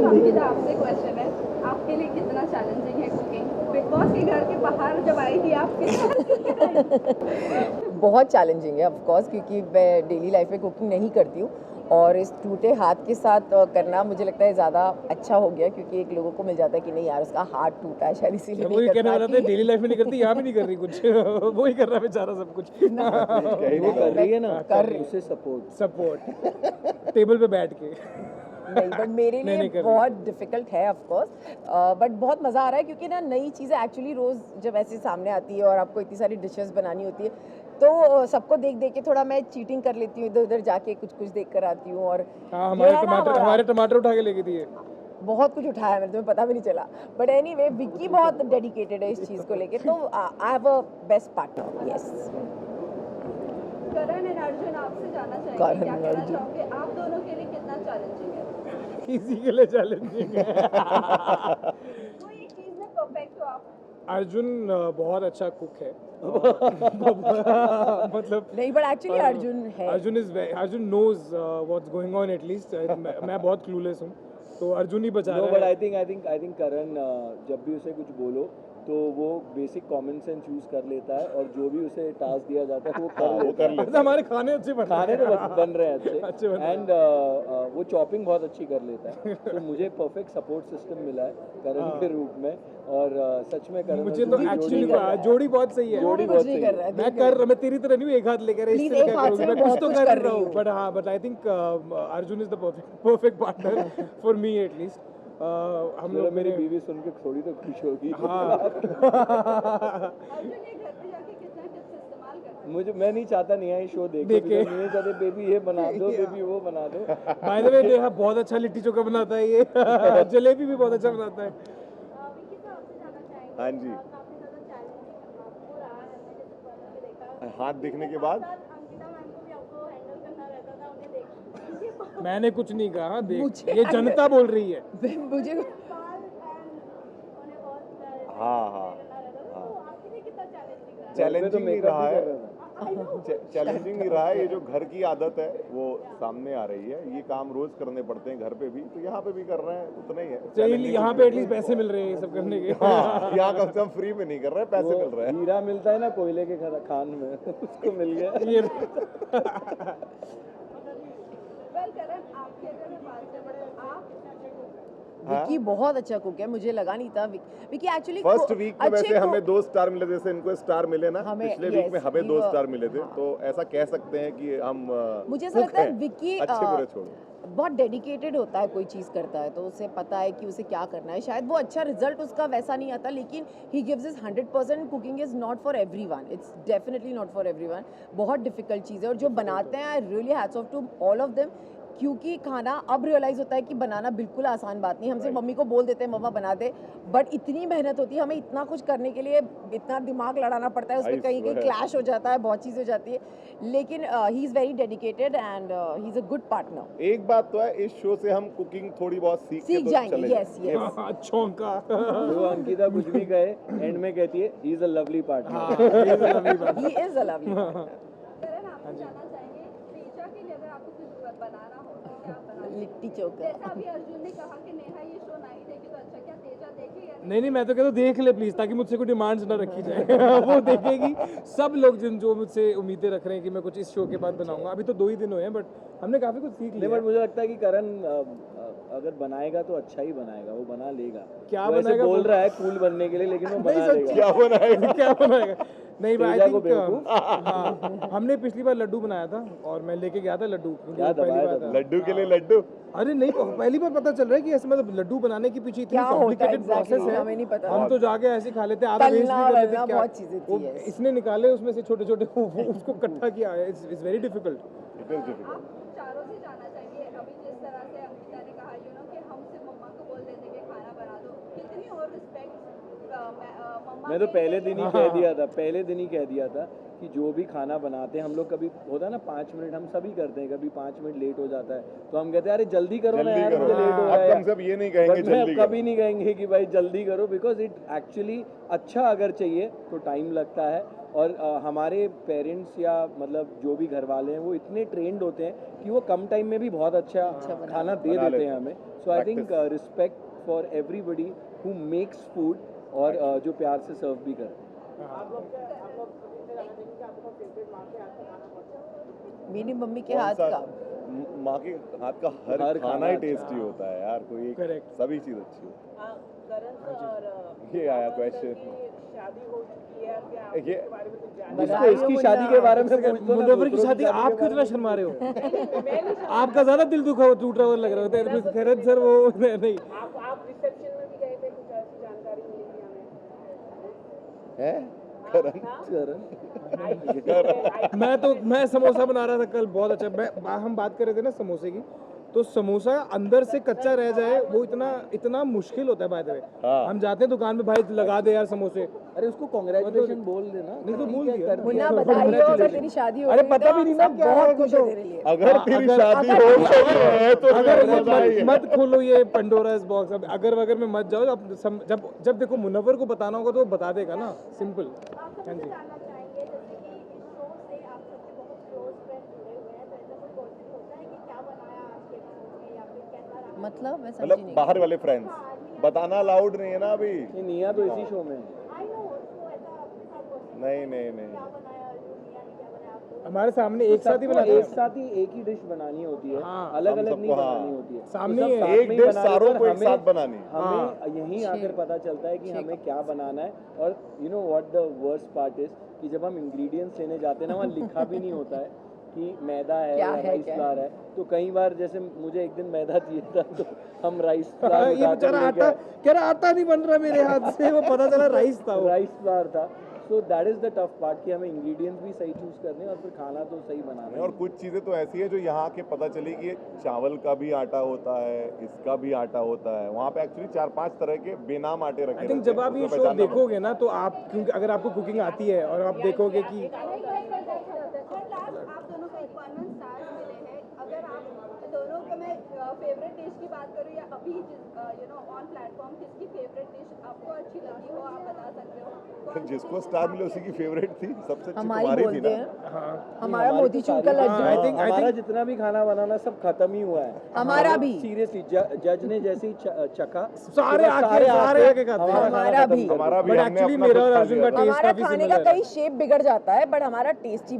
अंकिता आपसे क्वेश्चन है, आपके लिए कितना चैलेंजिंग है कुकिंग? बिग बॉस के घर के बाहर जब आई थी आप बहुत चैलेंजिंग है ऑफ कोर्स, क्योंकि मैं डेली लाइफ में कुकिंग नहीं करती हूँ और इस टूटे हाथ के साथ करना मुझे लगता है ज़्यादा अच्छा हो गया, क्योंकि एक लोगों को मिल जाता है कि नहीं यार उसका हाथ टूटा है शायद इसीलिए वो ही कहने वाला था, डेली लाइफ में नहीं करती, यहाँ भी नहीं कर रही कुछ वो ही कर रहा है बेचारा सब कुछ। वो कर रही है ना, कर रही उसे सपोर्ट टेबल पे बैठ के। नहीं, बट मेरे नहीं लिए कर रही। बहुत डिफिकल्ट है ऑफ कोर्स, बट बहुत मज़ा आ रहा है क्योंकि ना नई चीज़ें एक्चुअली रोज़ जब ऐसे सामने आती है और आपको इतनी सारी डिशेस बनानी होती है, तो सबको देख देख के थोड़ा मैं चीटिंग कर लेती हूँ, इधर उधर जाके कुछ कुछ देख कर आती हूँ। और हाँ, ये है ना हमारे टमाटर उठा के लेके दिए। बहुत कुछ उठाया मैंने, तुम्हें पता भी नहीं चला। बट एनीवे विक्की बहुत डेडिकेटेड है इस चीज़ को लेके, तो I have a best partner. Yes, Karan and Arjun आपसे जानना चाहेंगे, करण क्या कहना अर्जुन। चाहोगे आप दोनों के लिए कितना चैलेंजिंग है? किसी के लिए चैलेंजिंग है। कोई एक चीज में परफेक्ट हो आप? अर्जुन बहुत अच्छा कुक है। मतलब नहीं, बट एक्चुअली अर्जुन है। Arjun knows what's going on at least. मैं बहुत क्लूलेस हूँ, तो अर्जुन ही बचा नो, रहा बट है। आई थिंक करण जब भी उसे कुछ बोलो तो वो बेसिक कॉमन सेंस यूज कर लेता है और जो भी उसे टास्क दिया जाता है वो कर लेता है। हमारे खाने अच्छे बन रहे खाने हैं। तो बन रहे हैं अच्छे अच्छे बन रहे हैं। एंड वो चॉपिंग बहुत अच्छी कर लेता है, तो मुझे परफेक्ट सपोर्ट सिस्टम मिला है करण के रूप में। और सच में करण मुझे तो अर्जुन की एक्चुअली जोड़ी बहुत सही है। जोड़ी कुछ बहुत नहीं सही कर है। रहा है। मैं तेरी तरह नहीं हूँ एक हाथ लेकर Please, इससे एक क्या हाथ करूँगी, से मैं कुछ बहुत तो कुछ कर कर रहा रही हूँ। हूँ। But I think Arjun is the perfect partner for me at least. हम चलो लोग मेरी बीवी सुन के थोड़ी तो खुश होगी। हाँ। अर्जुन ये घर पे जाके कितना टिप्स इस्तेमाल करते हैं? मैं नहीं चाहता नया ही शो देखे, देखे। because नहीं चाहते बेबी ये बना दो, बेबी वो बना दो। बाय द वे नेहा बहुत अच्छा लिट्टी चोखा बनाता है ये। जलेबी भी बहुत अच्छा बनाता है। विक्की साहब आपसे जानना चाहेंगे, हाँ जी। काफी ज्यादा चैलेंजिंग आपको रहा है, हमने जैसे पहले भी देखा हाथ दिखने के बाद अंकिता मैम को भी आपको हैंडल करना रहता था, उन्हें देख मैंने कुछ नहीं कहा, देख मुझे- ये जनता बोल रही है। मुझे बाल एंड उन्हें बहुत हाँ हाँ करना रहता था, तो आपके लिए कितना चैलेंजिंग रहा? चैलेंजिंग नहीं makeup रहा भी है। कर रहा था। चैलेंजिंग नहीं रहा है, ये जो घर की आदत है वो सामने आ रही है। ये काम रोज करने पड़ते हैं घर पे भी, तो यहाँ पे भी कर रहे हैं, उतना ही है। चाहिए यहाँ पे एटलीस्ट पैसे मिल रहे हैं ये सब करने के। हाँ, यहाँ कम से कम फ्री में नहीं कर रहे हैं, पैसे मिल रहे हैं। वो हीरा मिलता है ना कोयले के खान में, उसको मिल गया। ये वेल करण, आपकी अगर मैं बात करूं तो आप विक्की बहुत अच्छा कुक है, मुझे लगा नहीं था। विक्की एक्चुअली फर्स्ट वीक में वैसे हमें 2 स्टार मिले, जैसे इनको स्टार मिले ना, हमें- पिछले yes, वीक में हमें we 2 were- स्टार मिले थे, हाँ। तो ऐसा कह सकते हैं कि हम मुझे ऐसा cook लगता है हैं। विक्की अच्छे बुरे छोड़ो। बहुत डेडिकेटेड होता है, कोई चीज़ करता है तो उसे पता है कि उसे क्या करना है। शायद वो अच्छा रिजल्ट उसका वैसा नहीं आता, लेकिन he gives is 100%। Cooking is not for everyone, it's definitely not for everyone. बहुत डिफिकल्ट चीज़ है और जो बनाते हैं I really hats off to all of them, क्योंकि खाना अब रियलाइज़ होता है कि बनाना बिल्कुल आसान बात नहीं। हमसे मम्मी को बोल देते हैं मम्मा बना दे, बट इतनी मेहनत होती है, हमें इतना कुछ करने के लिए इतना दिमाग लड़ाना पड़ता है, उसमें I कहीं कहीं swear. क्लैश हो जाता है, बहुत चीज़ हो जाती है, लेकिन he is very dedicated and he is a good partner. एक बात तो है, इस शो से हम कुकिंग थोड़ी बहुत सीख के सीख तो जाएंगे, चले yes, yes. अच्छों का। जो अंकिता कुछ भी कहे एंड में कहती है he is a lovely partner. He is a lovely man. करण, आपसे जानना चाहेंगे, तेजा के लिए अगर आपको कुछ बनाना हो तो क्या बनाना? लिट्टी चोखा। जैसा अभी अर्जुन ने कहा कि नेहा ये शो नहीं देगी तो अच्छा, क्या तेजा देखेगी? नहीं, मैं तो कहता हूँ देख ले प्लीज, ताकि मुझसे कोई डिमांड्स ना रखी जाए। वो देखेगी। सब लोग जो मुझसे उम्मीदें रख रहे हैं कि मैं कुछ इस शो के बाद बनाऊंगा, अभी तो 2 ही दिन हुए हैं, बट हमने काफी कुछ सीख नहीं, लिया। बट मुझे लगता है कि करण अगर बनाएगा तो अच्छा ही बनाएगा, वो बना लेगा। क्या वो ऐसे बनाएगा बोल वो? रहा है कूल बनने के लिए, लेकिन वो नहीं, बना सच्ची। लेगा। क्या बनाएगा? क्या बनाएगा? नहीं, आई तेजा को थिंक बेवकूफ। हाँ, हमने पिछली बार लड्डू बनाया था और मैं लेके गया था लड्डू। क्या पहली दबाया बार था? था। लड्डू के लिए लड्डू। अरे नहीं, पहली बार पता चल रहा है कि ऐसे मतलब लड्डू बनाने के पीछे इतनी क्या होता है कॉम्प्लिकेटेड exactly, प्रोसेस है। हमें नहीं पता। हम तो जाके ऐसे खा लेते हैं, आधा वेस्ट तलना भी कर लेते वलना हैं। क्या बहुत चीजें थी, yes. इसने निकाले उसमें से छोटे छोटे उसको इकट्ठा किया है। It's very difficult. It is difficult. आप चारों से जानना चाहिए, अभी जिस तरह से अंकिता ने कहा कि हमसे मम्मा को बोल देते कि खाना बना दो, कितनी और रिस्पेक्ट मम्मा मैं तो के पहले दिन ही हाँ। कह दिया था, पहले दिन ही कह दिया था कि जो भी खाना बनाते हैं हम लोग, कभी होता है ना 5 मिनट हम सभी करते हैं, कभी 5 मिनट लेट हो जाता है तो हम कहते हैं अरे जल्दी करो ना जल्दी यार, करो। मुझे लेट हो अब रहा है कम से कम ये नहीं कहेंगे But मैं जल्दी कभी नहीं कहेंगे कि भाई जल्दी करो, बिकॉज इट एक्चुअली अच्छा अगर चाहिए तो टाइम लगता है। और हमारे पेरेंट्स या मतलब जो भी घर वाले हैं वो इतने ट्रेंड होते हैं कि वो कम टाइम में भी बहुत अच्छा खाना दे बना देते लेते हैं हमें. So I think respect for everybody who makes food और जो प्यार से सर्व भी करते हैं. मेरी मम्मी के कौन हाथ सा- का माँ के हाथ का हर हर खाना खाना ही अच्छा। टेस्टी होता है यार. कोई Correct. सभी चीज अच्छी होती हाँ, करण और ये आया पवन question. सर की शादी हो चुकी है, क्या आप है. ये इसके बारे में कुछ जानते जिसको बधाई हो इसकी मुन्ना। शादी के बारे में पूछ दो ना, मुनव्वर की दूसरों शादी आप के क्यों बारे इतना में शर्मा रहे हो? हैं? मैं नहीं समझ- आपका ज्यादा दिल दुखा टूटा हुआ लग रहा है. खैरत सर वो नहीं. आप रिसेप्शन में भी गए थे, कुछ ऐसी जानकारी मिली थी हमें? है. करण करण मैं समोसा बना रहा था कल, बहुत अच्छा. हम बात कर रहे थे ना समोसे की, तो समोसा अंदर से कच्चा रह जाए वो इतना मुश्किल होता है. बाय द वे हाँ. हम जाते हैं दुकान में, भाई लगा दे यार समोसे. अरे उसको कांग्रेचुलेशन बोल देना. नहीं तो ठीक बोल है, दिया. कर मुन्ना दिया. बधाई हो, अगर तेरी शादी हो अरे गई पता तो भी नहीं ना सब क्या है बहुत खुश है कुछ. तेरे लिए. अगर तेरी अगर- शादी अगर- हो सही है तो अगर फिर बधाई है. मत खोलो ये पंडोरास बॉक्स. अब अगर में मत जाओ. अब जब देखो मुनव्वर को बताना होगा तो वो बता देगा ना. सिंपल. आप हाँ सबसे जी. जानना चाहेंगे जैसे कि इस शो से आप सबके बहुत क्लोज फ्रेंड जुड़े हुए हैं, तो ऐसा कोई पॉसिबल होता है कि क्या बनाया आज के एपिसोड में या फिर कैसा रहा? मतलब मैं समझी मतलब नहीं. बाहर वाले फ्रेंड्स बताना अलाउड नहीं है ना अभी. ये निया तो इसी शो में है. आई नो, तो ऐसा आपके साथ possible नहीं है? नहीं नहीं. क्या बनाया अर्जुन मियां ने, क्या बनाया आपको? हमारे सामने एक साथ ही सबको बनाते एक हैं. साथ ही एक ही डिश बनानी होती है. हाँ, अलग हम अलग नहीं सबको, हाँ. बनानी होती है. सामने तो सब ही है. साथ एक में ही डिश बना लेते सारों हैं और को एक हमें- साथ बनानी. हमें यहीं आकर ठीक. पता चलता है कि ठीक. हमें क्या बनाना है. और you know what the worst part is कि जब हम इंग्रेडिएंट्स लेने जाते हैं ना, वहाँ लिखा भी नहीं होता है कि मैदा है क्या या है, राइस क्या है? फ्लावर है. तो कई बार जैसे मुझे एक दिन मैदा चाहिए था तो हम राइस ये फ्लावर बेचारा आटा कह रहा आटा नहीं बन रहा मेरे हाथ से. वो पता चला राइस था वो. राइस फ्लावर था. So that is the tough part कि हमें इंग्रेडिएंट्स भी सही चूज करने हैं और फिर खाना तो सही बनाना है. और कुछ चीज़ें तो ऐसी है जो यहाँ के पता चली कि ये चावल का भी आटा होता है, इसका भी आटा होता है. वहाँ पे एक्चुअली 4-5 तरह के बेनाम आटे रखे आई थिंक रहते जब हैं, आप ये उसको शो पहचानना देखोगे ना तो आप, क्योंकि अगर आपको कुकिंग आती है और आप देखोगे कि आप दोनों को इक्वाल स्टार्स मिले हैं. अगर आप दोनों का मैं फेवरेट डिश की बात करूँ या अभी ऑन प्लेटफॉर्म किसकी फेवरेट डिश आपको अच्छी लगी हो, आप बता सकते हो. पड़ेगा. जिसको स्टार मिले उसी की फेवरेट थी. सबसे अच्छी हमारी तुम्हारी थी बोलते ना. हैं. हाँ, हमारा हमारी तो मोतीचूर का सारी- लड्डू. I think- हमारा जितना भी खाना बनाना सब खत्म ही हुआ है. हमारा भी. सीरियसली जज ने जैसे ही चखा सारे आके खाते हैं. हमारा भी. हमारा भी बट हमने एक्चुअली अपना मेरा खुद और खा अर्जुन लिया का था. टेस्ट हमारा काफी खाने सिमिलर का है. कहीं शेप बिगड़ जाता है बट हमारा टेस्ट ही